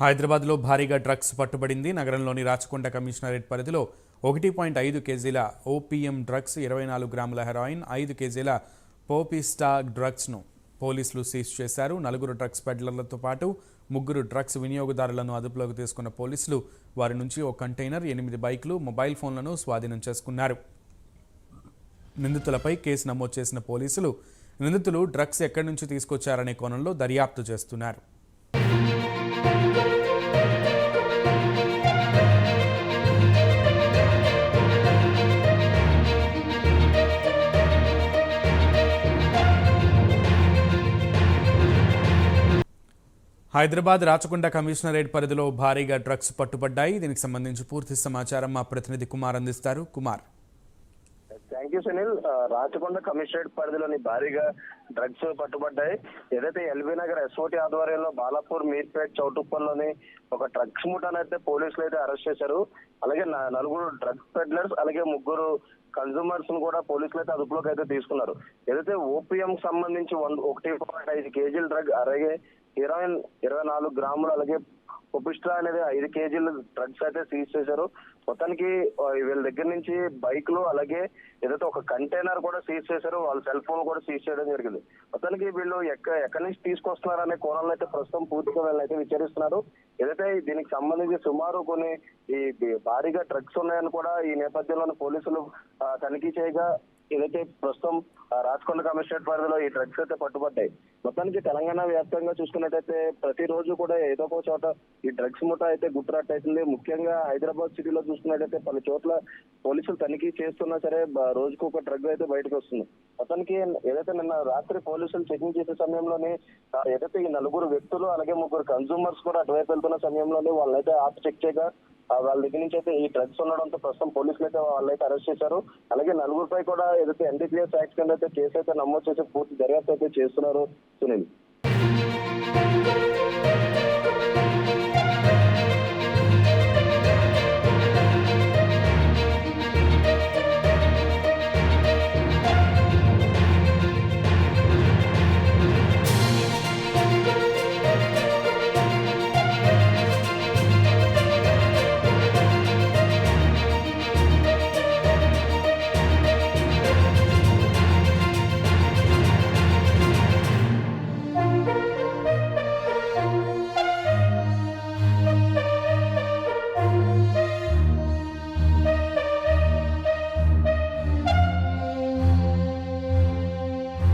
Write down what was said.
హైదరాబాద్లో భారీగా డ్రగ్స్ పట్టుబడింది. నగరంలోని రాచకొండ కమిషనరేట్ పరిధిలో 1.5 కేజీల ఓపీఎం డ్రగ్స్, 24 గ్రాముల హెరాయిన్, 5 కేజీల పోపిస్టా డ్రగ్స్ను పోలీసులు సీజ్ చేశారు. 4 డ్రగ్స్ పెడ్లర్లతో పాటు 3 డ్రగ్స్ వినియోగదారులను అదుపులోకి తీసుకున్న పోలీసులు వారి నుంచి ఓ కంటైనర్, 8 బైకులు, మొబైల్ ఫోన్లను స్వాధీనం చేసుకున్నారు. నిందితులపై కేసు నమోదు చేసిన పోలీసులు నిందితులు డ్రగ్స్ ఎక్కడి నుంచి తీసుకొచ్చారనే కోణంలో దర్యాప్తు చేస్తున్నారు. హైదరాబాద్ రాచకొండ కమిషనరేట్ పరిధిలో భారీగా డ్రగ్స్ పట్టుబడ్డాయి. దీనికి సంబంధించి పూర్తి సమాచారం మా ప్రతినిధి కుమార్ అందిస్తారు. Kumar. Thank you Sunil. Rachakonda commissionerate పరిధిలోని భారీగా డ్రగ్స్ పట్టుబడ్డాయి. ఏదైతే ఎల్బీ నగర్ ఎస్ఓటి ఆధ్వర్యంలో బాలాపూర్, మీర్పేట్, చౌటుప్పల్లోని ఒక డ్రగ్స్ ముఠానైతే పోలీసులు అయితే అరెస్ట్ చేశారు. అలాగే 4 డ్రగ్స్ పెడ్లర్స్, అలాగే 3 కన్సూమర్స్ ను కూడా పోలీసులు అయితే అదుపులోకి అయితే తీసుకున్నారు. ఏదైతే ఓపీఎం సంబంధించి 1.5 కేజీల డ్రగ్, అలాగే హీరోయిన్ 24 గ్రాములు, అలాగే పొపిస్ట్రా అనేది 5 కేజీలు డ్రగ్స్ అయితే సీజ్ చేశారు. మొత్తానికి వీళ్ళ దగ్గర నుంచి బైక్లు, అలాగే ఏదైతే ఒక కంటైనర్ కూడా సీజ్ చేశారు. వాళ్ళ సెల్ ఫోన్ కూడా సీజ్ చేయడం జరిగింది. మొత్తానికి వీళ్ళు ఎక్కడి నుంచి తీసుకొస్తున్నారు అనే కోణంలో అయితే ప్రస్తుతం పూర్తిగా వీళ్ళని అయితే విచారిస్తున్నారు. ఏదైతే దీనికి సంబంధించి సుమారు కొన్ని ఈ భారీగా డ్రగ్స్ ఉన్నాయని కూడా ఈ నేపథ్యంలోని పోలీసులు తనిఖీ చేయగా ఏదైతే ప్రస్తుతం రాచకొండ కమిషనరేట్ పరిధిలో ఈ డ్రగ్స్ అయితే పట్టుబడ్డాయి. మొత్తానికి తెలంగాణ వ్యాప్తంగా చూసుకున్నట్టయితే ప్రతిరోజు కూడా ఏదో ఒక చోట ఈ డ్రగ్స్ ముఠా అయితే గుట్టురట్టయితుంది. ముఖ్యంగా హైదరాబాద్ సిటీలో చూసుకున్నట్టయితే పలు చోట్ల పోలీసులు తనిఖీ చేస్తున్నా సరే రోజుకు ఒక డ్రగ్ అయితే బయటకు వస్తుంది. మొత్తానికి ఏదైతే నిన్న రాత్రి పోలీసులు చెకింగ్ చేసే సమయంలోనే ఏదైతే ఈ 4 వ్యక్తులు, అలాగే 3 కన్సూమర్స్ కూడా అటువైపు వెళ్తున్న సమయంలోనే వాళ్ళైతే ఆపి చెక్ చేయగా వాళ్ళ దగ్గర నుంచి అయితే ఈ డ్రగ్స్ ఉండడంతో ప్రస్తుతం పోలీసులు అయితే వాళ్ళైతే అరెస్ట్ చేశారు. అలాగే 4 కూడా ఏదైతే ఎన్డీపీఎస్ యాక్ట్ కింద అయితే కేసు అయితే నమోదు చేసి పూర్తి దర్యాప్తు అయితే చేస్తున్నారు సునీల్.